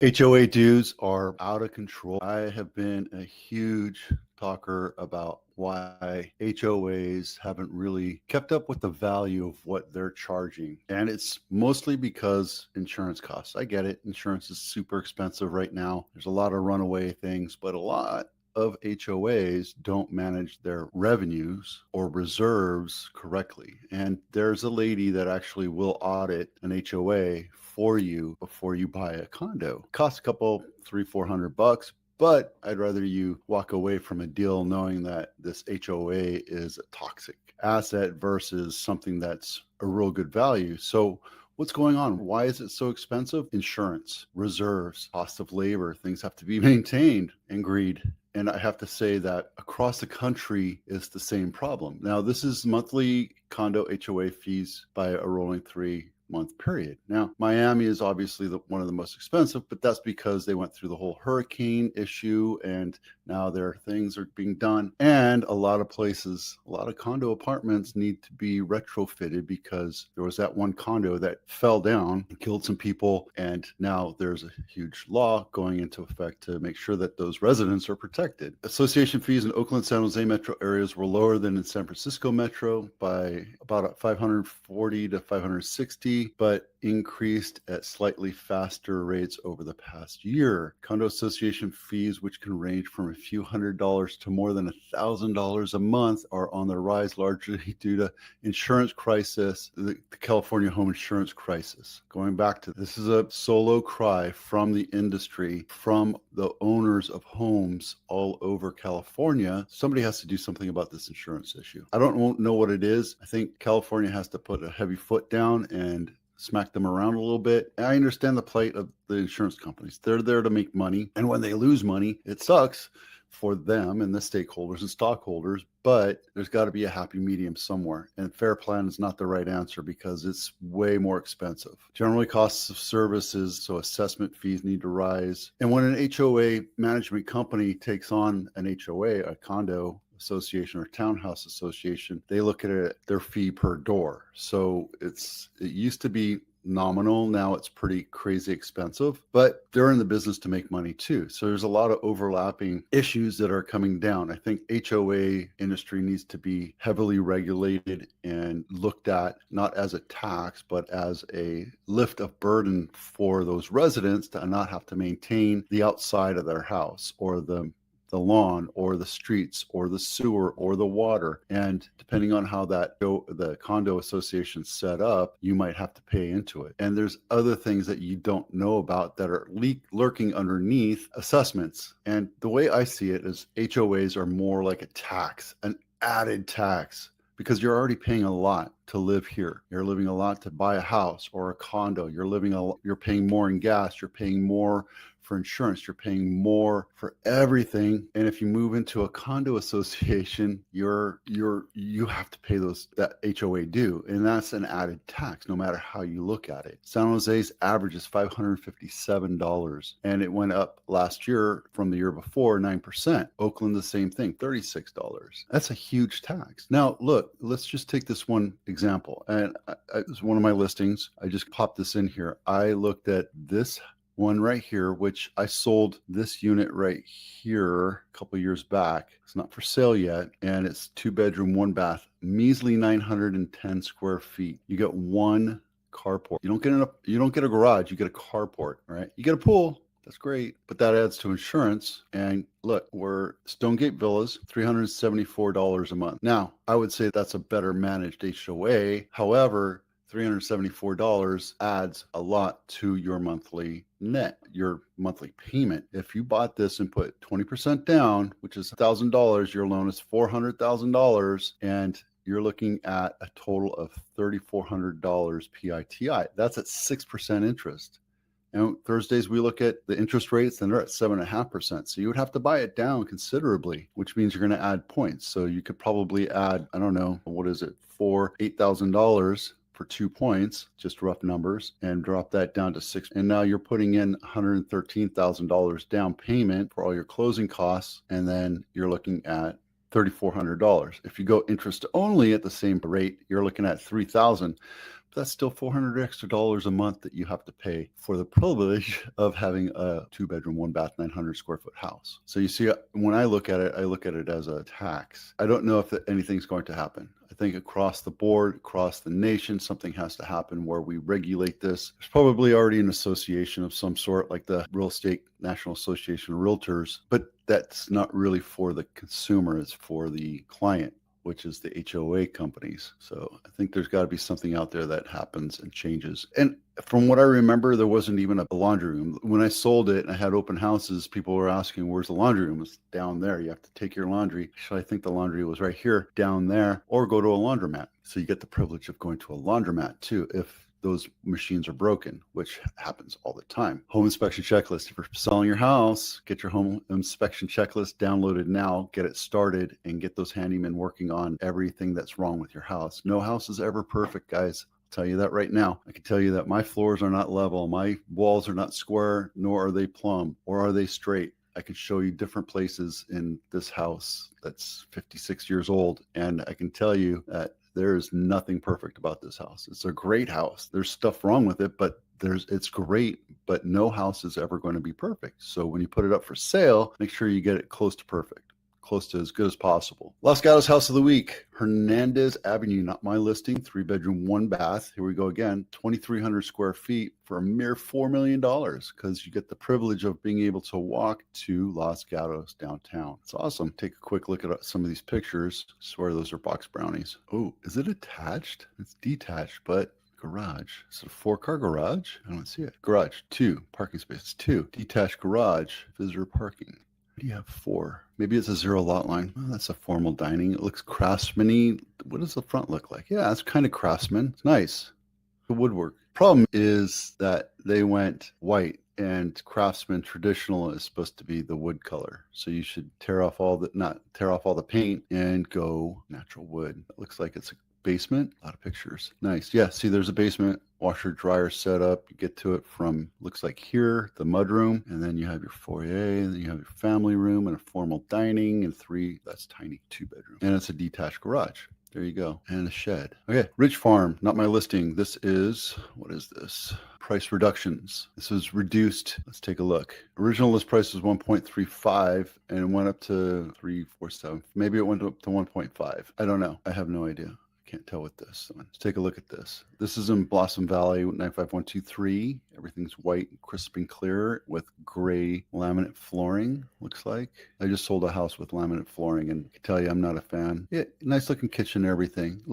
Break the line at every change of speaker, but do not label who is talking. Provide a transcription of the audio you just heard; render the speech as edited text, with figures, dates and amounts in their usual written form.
HOA dues are out of control. I have been a huge talker about why HOAs haven't really kept up with the value of what they're charging. And it's mostly because insurance costs. I get it. Insurance is super expensive right now. There's a lot of runaway things, but a lot of HOAs don't manage their revenues or reserves correctly. And there's a lady that actually will audit an HOA for you before you buy a condo. Costs a couple, $300-400, but I'd rather you walk away from a deal knowing that this HOA is a toxic asset versus something that's a real good value. So what's going on? Why is it so expensive? Insurance, reserves, cost of labor, things have to be maintained, and greed. And I have to say that across the country is the same problem. Now, this is monthly condo HOA fees by a rolling 3-month period. Now, Miami is obviously one of the most expensive, but that's because they went through the whole hurricane issue and now their things are being done. And a lot of places, a lot of condo apartments need to be retrofitted because there was that one condo that fell down and killed some people. And now there's a huge law going into effect to make sure that those residents are protected. Association fees in Oakland, San Jose metro areas were lower than in San Francisco metro by about 540 to 560, but increased at slightly faster rates over the past year. Condo association fees, which can range from a few $100s to more than $1,000 a month, are on the rise largely due to insurance crisis, the California home insurance crisis. Going back to this is a solo cry from the industry, from the owners of homes all over California. Somebody has to do something about this insurance issue. I don't know what it is. I think California has to put a heavy foot down and smack them around a little bit. I understand the plight of the insurance companies. They're there to make money. And when they lose money, it sucks for them and the stakeholders and stockholders, but there's got to be a happy medium somewhere. And fair plan is not the right answer because it's way more expensive. Generally, costs of services, so assessment fees need to rise. And when an HOA management company takes on an HOA, a condo association or townhouse association, they look at it, their fee per door. So it used to be nominal. Now it's pretty crazy expensive, but they're in the business to make money too. So there's a lot of overlapping issues that are coming down. I think HOA industry needs to be heavily regulated and looked at not as a tax, but as a lift of burden for those residents to not have to maintain the outside of their house or the lawn or the streets or the sewer or the water. And depending on how the condo association set up, you might have to pay into it. And there's other things that you don't know about that are lurking underneath assessments. And the way I see it is HOAs are more like a tax, an added tax, because you're already paying a lot to live here. You're living a lot to buy a house or a condo. You're paying more in gas. You're paying more for insurance. You're paying more for everything. And if you move into a condo association, you have to pay that HOA due, and that's an added tax no matter how you look at it. San Jose's average is $557, and it went up last year from the year before 9%. Oakland, the same thing, $36. That's a huge tax. Now, look, let's just take this one example. And it was one of my listings. I just popped this in here. I looked at this one right here, which I sold this unit right here a couple years back. It's not for sale yet, and it's 2-bedroom, 1-bath, measly 910 square feet. You get one carport. You don't get a garage. You get a carport, right? You get a pool. That's great, but that adds to insurance. And look, we're Stonegate Villas, $374 a month. Now, I would say that's a better managed HOA. However, $374 adds a lot to your monthly net, your monthly payment. If you bought this and put 20% down, which is $1,000, your loan is $400,000, and you're looking at a total of $3,400 PITI. That's at 6% interest. And Thursdays, we look at the interest rates, and they're at 7.5%. So you would have to buy it down considerably, which means you're going to add points. So you could probably add, I don't know, what is it, $8,000 for 2 points, just rough numbers, and drop that down to 6. And now you're putting in $113,000 down payment for all your closing costs. And then you're looking at $3,400. If you go interest only at the same rate, you're looking at $3,000. that's still $400 extra a month that you have to pay for the privilege of having a 2-bedroom, 1-bath, 900 square foot house. So you see, when I look at it as a tax. I don't know if anything's going to happen. I think across the board, across the nation, something has to happen where we regulate this. There's probably already an association of some sort, like the Real Estate National Association of Realtors, but that's not really for the consumer, it's for the client, which is the HOA companies. So I think there's got to be something out there that happens and changes. And from what I remember, there wasn't even a laundry room. When I sold it and I had open houses, people were asking, where's the laundry room? It's down there. You have to take your laundry. Actually, I think the laundry was right here, down there, or go to a laundromat. So you get the privilege of going to a laundromat too, if those machines are broken, which happens all the time. Home inspection checklist. If you're selling your house, get your home inspection checklist downloaded now, get it started, and get those handymen working on everything that's wrong with your house. No house is ever perfect, guys. I'll tell you that right now. I can tell you that my floors are not level, my walls are not square, nor are they plumb, or are they straight. I can show you different places in this house that's 56 years old, and I can tell you that there is nothing perfect about this house. It's a great house. There's stuff wrong with it, but it's great, but no house is ever going to be perfect. So when you put it up for sale, make sure you get it close to perfect, close to as good as possible. Los Gatos House of the Week, Hernandez Avenue, not my listing, 3-bedroom, 1-bath. Here we go again, 2,300 square feet for a mere $4 million, because you get the privilege of being able to walk to Los Gatos downtown. It's awesome. Take a quick look at some of these pictures. I swear those are box brownies. Oh, is it attached? It's detached, but garage. Is it a 4-car garage? I don't see it. Garage, 2. Parking spaces, 2. Detached garage, visitor parking. What do you have 4? Maybe it's a 0 lot line. Oh, that's a formal dining. It looks craftsman-y. What does the front look like? Yeah, it's kind of craftsman. It's nice. The woodwork. Problem is that they went white, and craftsman traditional is supposed to be the wood color. So you should not tear off all the paint and go natural wood. It looks like it's a basement. A lot of pictures. Nice. Yeah, see, there's a basement, washer dryer setup. You get to it from, looks like here, the mudroom, and then you have your foyer, and then you have your family room and a formal dining, and 3, that's tiny, 2-bedroom. And it's a detached garage. There you go. And a shed. Okay, Ridge Farm, not my listing. This is, what is this? Price reductions. This is reduced. Let's take a look. Original list price was 1.35 and it went up to 347. Maybe it went up to 1.5. I don't know. I have no idea. Can't tell with this. Let's take a look at this. This is in Blossom Valley, 95123. Everything's white, crisp and clear with gray laminate flooring, looks like. I just sold a house with laminate flooring, and I can tell you I'm not a fan. Yeah, nice looking kitchen and everything.